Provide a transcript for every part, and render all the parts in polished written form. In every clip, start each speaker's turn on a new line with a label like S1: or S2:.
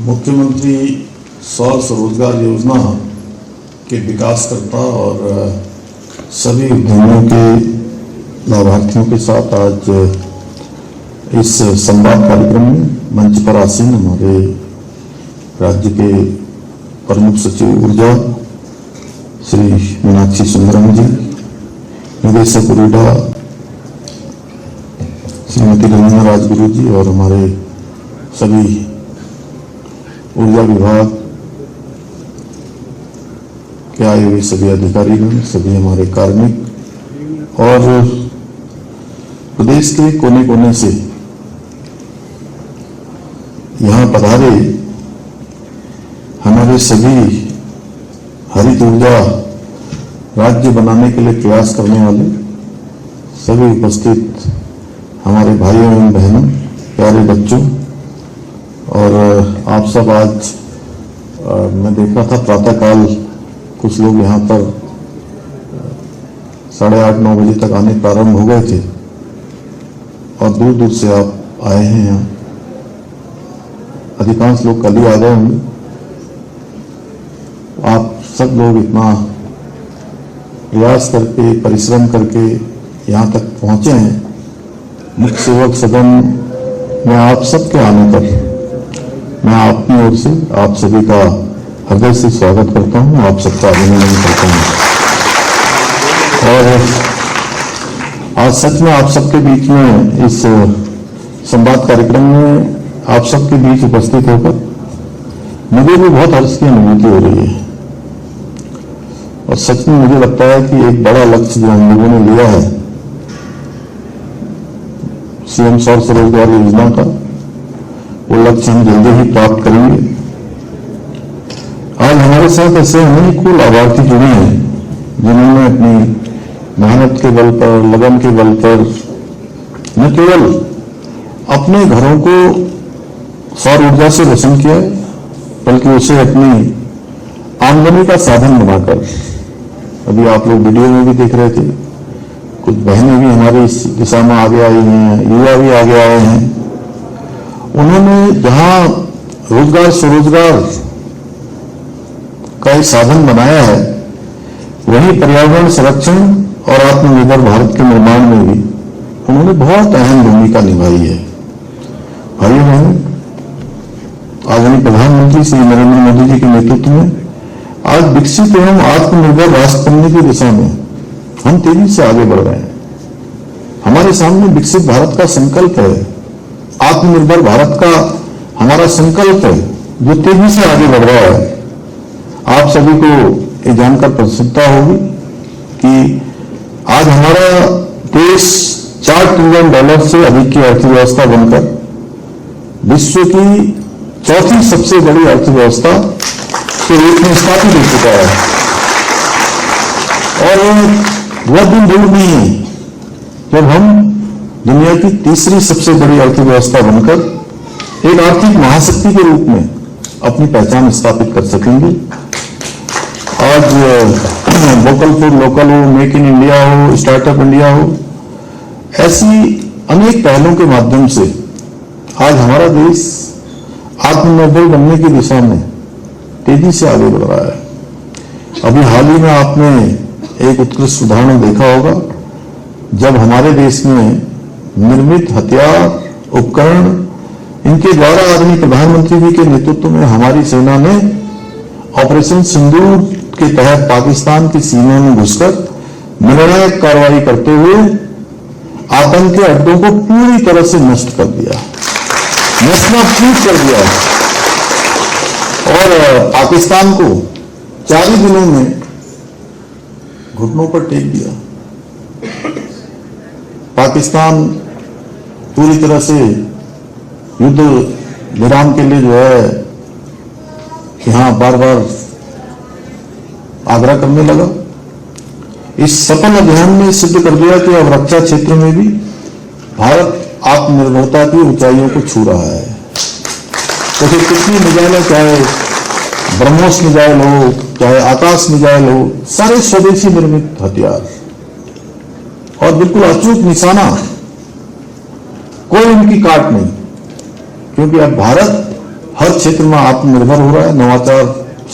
S1: मुख्यमंत्री सौर स्वरोजगार योजना के विकासकर्ता और सभी उद्यमियों के लाभार्थियों के साथ आज इस संवाद कार्यक्रम में मंच पर आसीन हमारे राज्य के प्रमुख सचिव ऊर्जा श्री मीनाक्षी सुंदरम जी, निदेशक ऊर्जा श्रीमती रंजना राजगुरु जी और हमारे सभी ऊर्जा विभाग के आए हुए सभी अधिकारीगण, सभी हमारे कार्मिक और प्रदेश के कोने कोने से यहाँ पधारे हमारे सभी हरित ऊर्जा राज्य बनाने के लिए प्रयास करने वाले सभी उपस्थित हमारे भाइयों एवं बहनों, प्यारे बच्चों, और आप सब आज मैं देख रहा था प्रातःकाल कुछ लोग यहाँ पर 8:30-9 बजे तक आने प्रारंभ हो गए थे और दूर दूर से आप आए हैं यहाँ। अधिकांश लोग कल ही आ गए होंगे। आप सब लोग इतना प्रयास करके, परिश्रम करके यहाँ तक पहुंचे हैं। मुख्य सेवक सदन में आप सबके आने पर मैं अपनी ओर से आप सभी का हृदय से स्वागत करता हूं, आप सबका अभिनंदन करता हूं। और आज सच में आप सबके बीच में इस संवाद कार्यक्रम में आप सबके बीच उपस्थित होकर मुझे भी बहुत हर्ष की अनुभूति हो रही है। और सच में मुझे लगता है कि एक बड़ा लक्ष्य जो हम लोगों ने लिया है सीएम सौर स्वरोजगार योजना का, वो लक्ष्य हम जल्दी ही प्राप्त करेंगे। आज हमारे साथ ऐसे अनेकों लाभार्थी जुड़े हैं जिन्होंने अपनी मेहनत के बल पर, लगन के बल पर न केवल अपने घरों को सौर ऊर्जा से रोशन किया है, बल्कि उसे अपनी आमदनी का साधन बनाकर, अभी आप लोग वीडियो में भी देख रहे थे, कुछ बहनें भी हमारी इस दिशा में आगे आई हैं, युवा भी आगे आए हैं। उन्होंने जहां रोजगार स्वरोजगार का एक साधन बनाया है, वहीं पर्यावरण संरक्षण और आत्मनिर्भर भारत के निर्माण में भी उन्होंने बहुत अहम भूमिका निभाई है। भाइयों बहनों, आदरणीय प्रधानमंत्री श्री नरेंद्र मोदी जी के नेतृत्व में आज विकसित एवं आत्मनिर्भर राष्ट्र बनने की दिशा में हम तेजी से आगे बढ़ रहे हैं। हमारे सामने विकसित भारत का संकल्प है, आत्मनिर्भर भारत का हमारा संकल्प है जो तेजी से आगे बढ़ रहा है। आप सभी को ये जानकर प्रसन्नता होगी कि आज हमारा देश $4 ट्रिलियन से अधिक की अर्थव्यवस्था बनकर विश्व की चौथी सबसे बड़ी अर्थव्यवस्था के रूप में स्थापित हो चुका है। और वह दिन दूर नहीं है जब हम दुनिया की तीसरी सबसे बड़ी अर्थव्यवस्था बनकर एक आर्थिक महाशक्ति के रूप में अपनी पहचान स्थापित कर सकेंगे। आज वोकल फॉर लोकल हो, मेक इन इंडिया हो, स्टार्टअप इंडिया हो, ऐसी अनेक पहलों के माध्यम से आज हमारा देश आत्मनिर्भर बनने की दिशा में तेजी से आगे बढ़ रहा है। अभी हाल ही में आपने एक उत्कृष्ट उदाहरण देखा होगा जब हमारे देश में निर्मित हथियार, उपकरण, इनके द्वारा आदरणीय प्रधानमंत्री जी के नेतृत्व में हमारी सेना ने ऑपरेशन सिंदूर के तहत पाकिस्तान की सीमा में घुसकर निर्णायक कार्रवाई करते हुए आतंकी अड्डों को पूरी तरह से नष्ट कर दिया, नष्ट कर दिया और पाकिस्तान को 4 ही दिनों में घुटनों पर टेक दिया। पाकिस्तान पूरी तरह से युद्ध विराम के लिए जो है यहां बार बार आग्रह करने लगा। इस सफल अभियान ने सिद्ध कर दिया कि अब रक्षा क्षेत्र में भी भारत आत्मनिर्भरता की ऊंचाइयों को छू रहा है। तो फिर कितनी मिसाइलें, चाहे ब्रह्मोस मिसाइल हो, चाहे आकाश मिसाइल हो, सारे स्वदेशी निर्मित हथियार और बिल्कुल अचूक निशाना, कोई इनकी काट नहीं, क्योंकि अब भारत हर क्षेत्र में आत्मनिर्भर हो रहा है। नवाचार,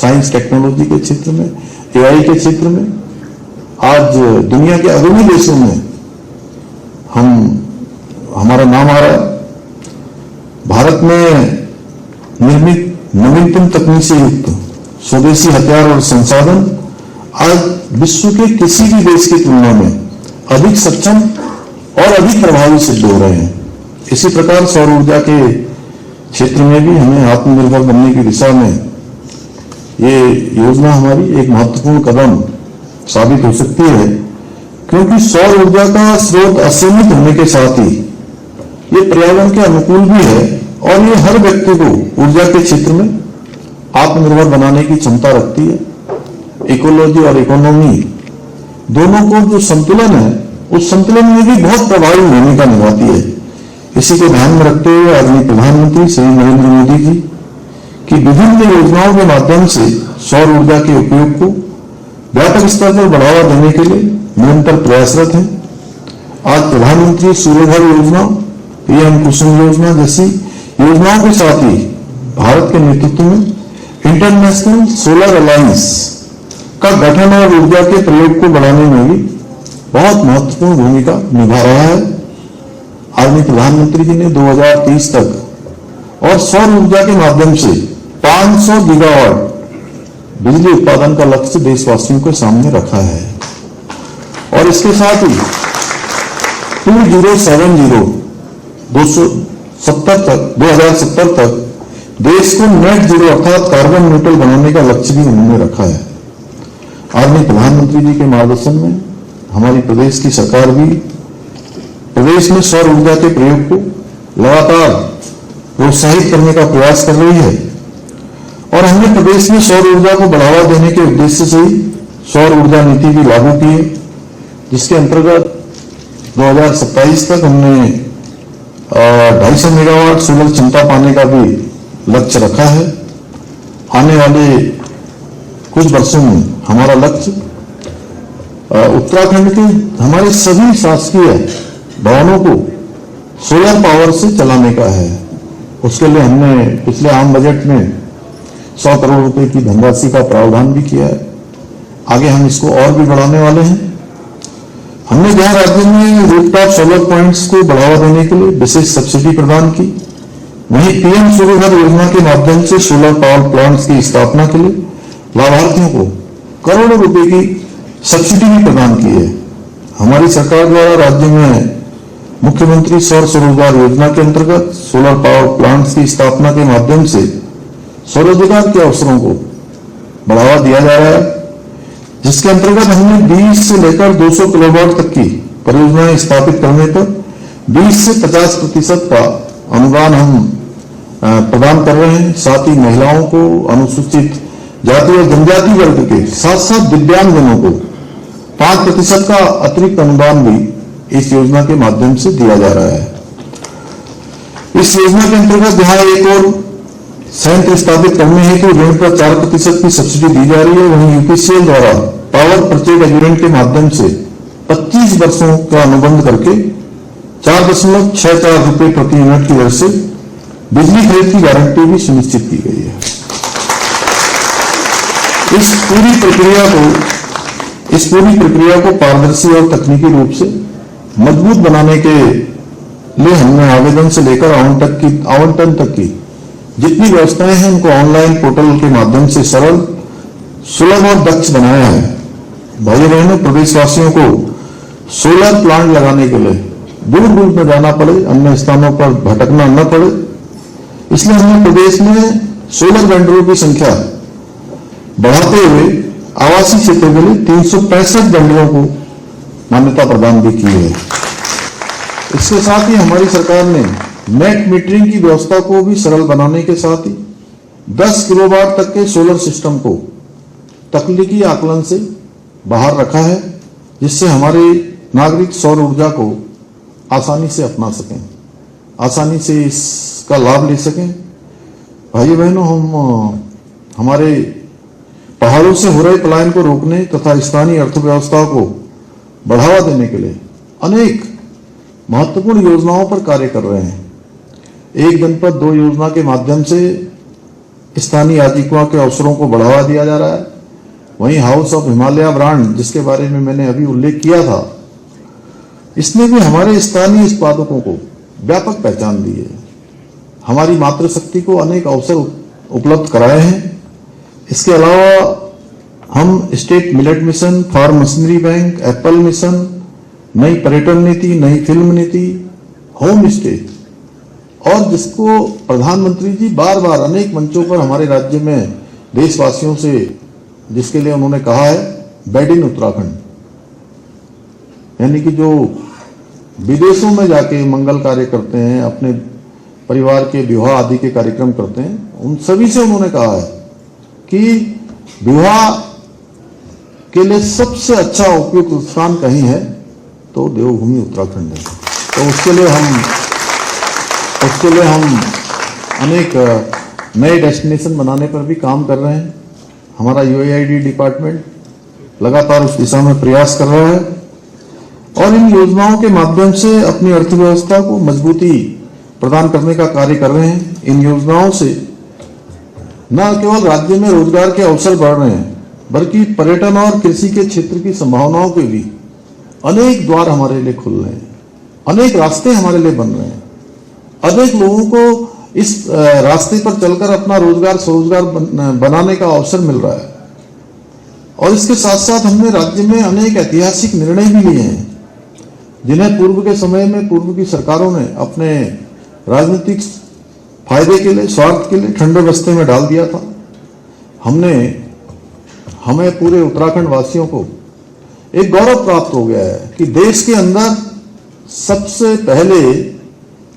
S1: साइंस टेक्नोलॉजी के क्षेत्र में, एआई के क्षेत्र में आज दुनिया के अग्रणी देशों में हमारा नाम आ रहा है। भारत में निर्मित नवीनतम तकनीक से युक्त स्वदेशी हथियार और संसाधन आज विश्व के किसी भी देश की तुलना में अधिक सक्षम और अधिक प्रभावी सिद्ध हो रहे हैं। इसी प्रकार सौर ऊर्जा के क्षेत्र में भी हमें आत्मनिर्भर बनने की दिशा में ये योजना हमारी एक महत्वपूर्ण कदम साबित हो सकती है, क्योंकि सौर ऊर्जा का स्रोत असीमित होने के साथ ही ये पर्यावरण के अनुकूल भी है और ये हर व्यक्ति को ऊर्जा के क्षेत्र में आत्मनिर्भर बनाने की क्षमता रखती है। इकोलॉजी और इकोनॉमी दोनों को जो संतुलन है, उस संतुलन में भी बहुत प्रभावी भूमिका निभाती है। इसी को ध्यान में रखते हुए आदरणीय प्रधानमंत्री श्री नरेंद्र मोदी जी की विभिन्न योजनाओं के माध्यम से सौर ऊर्जा के उपयोग को व्यापक स्तर पर बढ़ावा देने के लिए निरंतर प्रयासरत हैं। आज प्रधानमंत्री सूर्यघर योजना, पीएम कुसुम योजना जैसी योजनाओं के साथ ही भारत के नेतृत्व में इंटरनेशनल सोलर अलायंस का गठन और ऊर्जा के प्रयोग को बढ़ाने में भी बहुत महत्वपूर्ण भूमिका निभा रहा है। आदरणीय प्रधानमंत्री जी ने 2030 तक और सौर ऊर्जा के माध्यम से 500 गीगावाट बिजली उत्पादन का लक्ष्य देशवासियों के सामने रखा है और इसके साथ ही 2070 तक देश को नेट जीरो अर्थात कार्बन न्यूट्रल बनाने का लक्ष्य भी उन्होंने रखा है। आदरणीय प्रधानमंत्री जी के मार्गदर्शन में हमारी प्रदेश की सरकार भी प्रदेश में सौर ऊर्जा के प्रयोग को लगातार प्रोत्साहित करने का प्रयास कर रही है और हमने प्रदेश में सौर ऊर्जा को बढ़ावा देने के उद्देश्य से ही सौर ऊर्जा नीति भी लागू की है, जिसके अंतर्गत 2027 तक हमने 250 मेगावाट सोलर क्षमता पाने का भी लक्ष्य रखा है। आने वाले कुछ वर्षों में हमारा लक्ष्य उत्तराखंड के हमारे सभी शासकीय भवनों को सोलर पावर से चलाने का है। उसके लिए हमने पिछले आम बजट में 100 करोड़ रुपए की धनराशि का प्रावधान भी किया है। आगे हम इसको और भी बढ़ाने वाले हैं। हमने जहां राज्य में रूफटॉप सोलर पॉइंट्स को बढ़ावा देने के लिए विशेष सब्सिडी प्रदान की, वहीं पीएम सूर्यघर योजना के माध्यम से सोलर पावर प्लांट्स की स्थापना के लिए लाभार्थियों को करोड़ों रुपए की सब्सिडी भी प्रदान की है। हमारी सरकार द्वारा राज्य में मुख्यमंत्री सौर स्वरोजगार योजना के अंतर्गत सोलर पावर प्लांट्स की स्थापना के माध्यम से स्वरोजगार के अवसरों को बढ़ावा दिया जा रहा है, जिसके अंतर्गत हमने 20 से लेकर 200 किलोवाट तक की परियोजनाएं स्थापित करने पर 20 से 50% का अनुदान हम प्रदान कर रहे हैं। साथ ही महिलाओं को, अनुसूचित जाति और जनजाति वर्ग के साथ साथ दिव्यांगजनों को 5% का अतिरिक्त अनुदान भी इस योजना के माध्यम से दिया जा रहा है। इस योजना के अंतर्गत जहां एक और संयंत्र स्थापित करने हेतु ऋण पर 4% की सब्सिडी दी जा रही है, वहीं यूपीसीएल द्वारा पावर परचेज एग्रीमेंट के माध्यम से 25 वर्षों का अनुबंध करके 4.64 रुपए प्रति यूनिट की दर से बिजली खरीद की गारंटी भी सुनिश्चित की गई है। इस पूरी प्रक्रिया को पारदर्शी और तकनीकी रूप से मजबूत बनाने के लिए हमने आवेदन से लेकर आवंटन तक की जितनी व्यवस्थाएं हैं उनको ऑनलाइन पोर्टल के माध्यम से सरल, सुलभ और दक्ष बनाया है। भाई बहनों, प्रदेशवासियों को सोलर प्लांट लगाने के लिए दूर दूर में जाना पड़े, अन्य स्थानों पर भटकना न पड़े, इसलिए हमने प्रदेश में सोलर वेंडरों की संख्या बढ़ाते हुए आवासीय क्षेत्र के लिए 365 वेंडरों को मान्यता प्रदान भी की है। इसके साथ ही हमारी सरकार ने नेट मीटरिंग की व्यवस्था को भी सरल बनाने के साथ ही 10 किलोवाट तक के सोलर सिस्टम को तकनीकी आकलन से बाहर रखा है, जिससे हमारे नागरिक सौर ऊर्जा को आसानी से अपना सकें, आसानी से इसका लाभ ले सकें। भाई बहनों, हम हमारे पहाड़ों से हो रहे पलायन को रोकने तथा स्थानीय अर्थव्यवस्था को बढ़ावा देने के लिए अनेक महत्वपूर्ण योजनाओं पर कार्य कर रहे हैं। एक जनपद 2 योजना के माध्यम से स्थानीय आजीविका के अवसरों को बढ़ावा दिया जा रहा है। वहीं हाउस ऑफ हिमालय ब्रांड, जिसके बारे में मैंने अभी उल्लेख किया था, इसने भी हमारे स्थानीय उत्पादकों को व्यापक पहचान दी है, हमारी मातृशक्ति को अनेक अवसर उपलब्ध कराए हैं। इसके अलावा हम state millet mission, farm machinery bank, apple mission, नई पर्यटन नीति, नई फिल्म नीति, होम स्टे, और जिसको प्रधानमंत्री जी बार बार अनेक मंचों पर हमारे राज्य में देशवासियों से, जिसके लिए उन्होंने कहा है बेड इन उत्तराखंड, यानी कि जो विदेशों में जाके मंगल कार्य करते हैं, अपने परिवार के विवाह आदि के कार्यक्रम करते हैं, उन सभी से उन्होंने कहा है कि विवाह के लिए सबसे अच्छा उपयुक्त स्थान कहीं है तो देवभूमि उत्तराखंड है। तो उसके लिए हम अनेक नए डेस्टिनेशन बनाने पर भी काम कर रहे हैं। हमारा यूआईडी डिपार्टमेंट लगातार उस दिशा में प्रयास कर रहा है और इन योजनाओं के माध्यम से अपनी अर्थव्यवस्था को मजबूती प्रदान करने का कार्य कर रहे हैं। इन योजनाओं से न केवल राज्य में रोजगार के अवसर बढ़ रहे हैं, बल्कि पर्यटन और कृषि के क्षेत्र की संभावनाओं के भी अनेक द्वार हमारे लिए खुल रहे हैं, अनेक रास्ते हमारे लिए बन रहे हैं। अनेक लोगों को इस रास्ते पर चलकर अपना रोजगार स्वरोजगार बनाने का अवसर मिल रहा है। और इसके साथ साथ हमने राज्य में अनेक ऐतिहासिक निर्णय भी लिए हैं, जिन्हें पूर्व के समय में पूर्व की सरकारों ने अपने राजनीतिक फायदे के लिए, स्वार्थ के लिए ठंडे बस्ते में डाल दिया था। हमें पूरे उत्तराखंड वासियों को एक गौरव प्राप्त हो गया है कि देश के अंदर सबसे पहले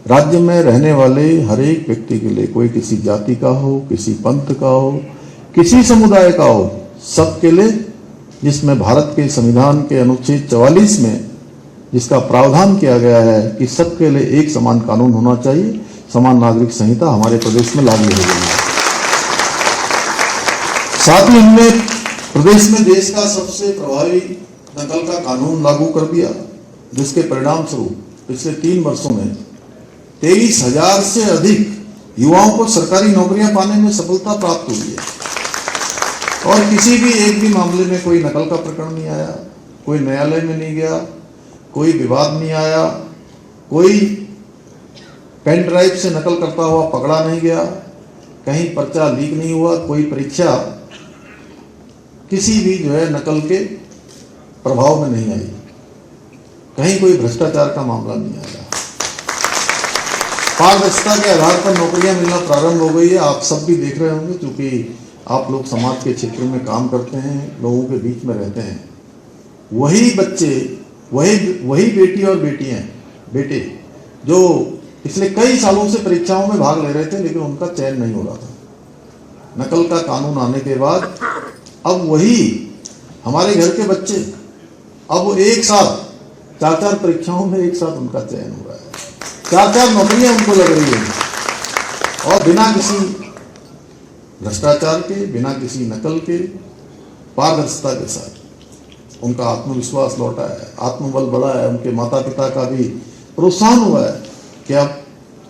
S1: राज्य में रहने वाले हर एक व्यक्ति के लिए, कोई किसी जाति का हो, किसी पंथ का हो, किसी समुदाय का हो, सबके लिए, जिसमें भारत के संविधान के अनुच्छेद 44 में जिसका प्रावधान किया गया है कि सबके लिए एक समान कानून होना चाहिए, समान नागरिक संहिता हमारे प्रदेश में लागू हो गई है। साथ ही हमने प्रदेश में देश का सबसे प्रभावी नकल का कानून लागू कर दिया, जिसके परिणाम स्वरूप पिछले 3 वर्षों में 23,000 से अधिक युवाओं को सरकारी नौकरियां पाने में सफलता प्राप्त हुई है। और किसी भी एक भी मामले में कोई नकल का प्रकरण नहीं आया, कोई न्यायालय में नहीं गया, कोई विवाद नहीं आया, कोई पेन ड्राइव से नकल करता हुआ पकड़ा नहीं गया, कहीं पर्चा लीक नहीं हुआ, कोई परीक्षा किसी भी नकल के प्रभाव में नहीं आई, कहीं कोई भ्रष्टाचार का मामला नहीं आया। पारदर्शिता के आधार पर नौकरियां मिलना प्रारंभ हो गई है। आप सब भी देख रहे होंगे, क्योंकि आप लोग समाज के क्षेत्र में काम करते हैं, लोगों के बीच में रहते हैं। वही बच्चे, वही बेटी और बेटे जो पिछले कई सालों से परीक्षाओं में भाग ले रहे थे, लेकिन उनका चयन नहीं हो रहा था। नकल का कानून आने के बाद अब वही हमारे घर के बच्चे, अब वो एक साथ 4-4 परीक्षाओं में एक साथ उनका चयन हो रहा है, 4-4 नौकरियां उनको लग रही है, और बिना किसी भ्रष्टाचार के, बिना किसी नकल के, पारदर्शिता के साथ उनका आत्मविश्वास लौटा है, आत्मबल बढ़ा है। उनके माता पिता का भी प्रोत्साहन हुआ है कि अब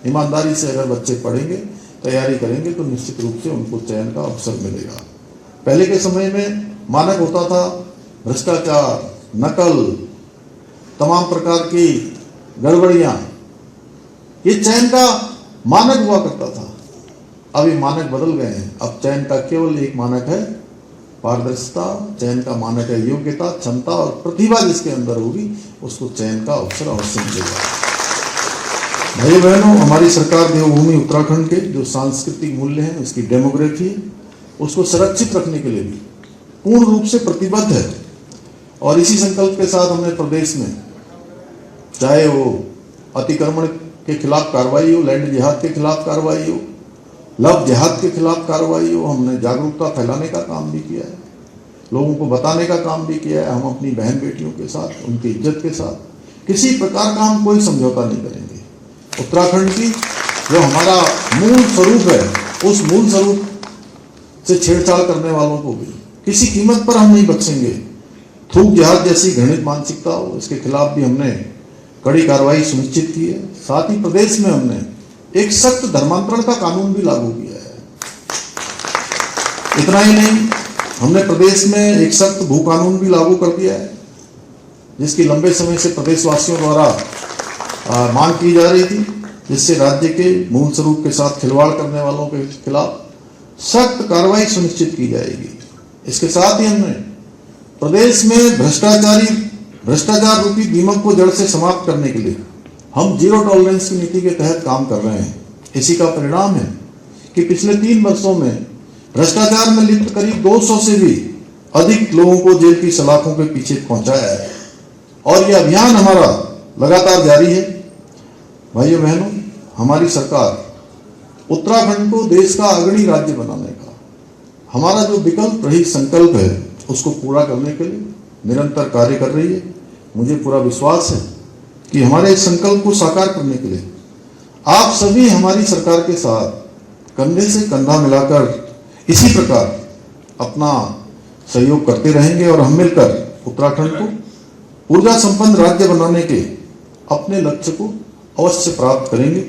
S1: ईमानदारी से अगर बच्चे पढ़ेंगे, तैयारी करेंगे, तो निश्चित रूप से उनको चयन का अवसर मिलेगा। पहले के समय में मानक होता था भ्रष्टाचार, नकल, तमाम प्रकार की गड़बड़ियां, ये चयन का मानक हुआ करता था। अब ये मानक बदल गए हैं। अब चयन का केवल एक मानक है पारदर्शिता, चयन का मानक है योग्यता, क्षमता और प्रतिभा जिसके अंदर होगी उसको चयन का अवसर अवश्य मिलेगा। भाई बहनों, हमारी सरकार देवभूमि उत्तराखंड के जो सांस्कृतिक मूल्य हैं, उसकी डेमोग्राफी, उसको सुरक्षित रखने के लिए भी पूर्ण रूप से प्रतिबद्ध है। और इसी संकल्प के साथ हमने प्रदेश में, चाहे वो अतिक्रमण के खिलाफ कार्रवाई हो, लैंड जिहाद के खिलाफ कार्रवाई हो, लव जिहाद के खिलाफ कार्रवाई हो, हमने जागरूकता फैलाने का काम भी किया है, लोगों को बताने का काम भी किया है। हम अपनी बहन बेटियों के साथ, उनकी इज्जत के साथ किसी प्रकार का हम कोई समझौता नहीं करेंगे। उत्तराखंड की जो हमारा मूल स्वरूप है, उस मूल स्वरूप से छेड़छाड़ करने वालों को भी किसी कीमत पर हम नहीं बख्शेंगे। थूक जिहाद जैसी घृणित मानसिकता हो, इसके खिलाफ भी हमने कड़ी कार्रवाई सुनिश्चित की है। साथ ही प्रदेश में हमने एक सख्त धर्मांतरण का कानून भी लागू किया है। इतना ही नहीं, हमने प्रदेश में एक सख्त भू कानून भी लागू कर दिया है, जिसकी लंबे समय से प्रदेशवासियों द्वारा मांग की जा रही थी, जिससे राज्य के मूल स्वरूप के साथ खिलवाड़ करने वालों के खिलाफ सख्त कार्रवाई सुनिश्चित की जाएगी। इसके साथ ही हमने प्रदेश में भ्रष्टाचार रूपी दीमक को जड़ से समाप्त करने के लिए हम जीरो टॉलरेंस की नीति के तहत काम कर रहे हैं। इसी का परिणाम है कि पिछले 3 वर्षों में भ्रष्टाचार में लिप्त करीब 200 से भी अधिक लोगों को जेल की सलाखों के पीछे पहुंचाया है और यह अभियान हमारा लगातार जारी है। भाइयों बहनों, हमारी सरकार उत्तराखंड को देश का अग्रणी राज्य बनाने का हमारा जो विकल्प रहित संकल्प है उसको पूरा करने के लिए निरंतर कार्य कर रही है। मुझे पूरा विश्वास है कि हमारे इस संकल्प को साकार करने के लिए आप सभी हमारी सरकार के साथ कंधे से कंधा मिलाकर इसी प्रकार अपना सहयोग करते रहेंगे और हम मिलकर उत्तराखंड को ऊर्जा संपन्न राज्य बनाने के अपने लक्ष्य को अवश्य प्राप्त करेंगे।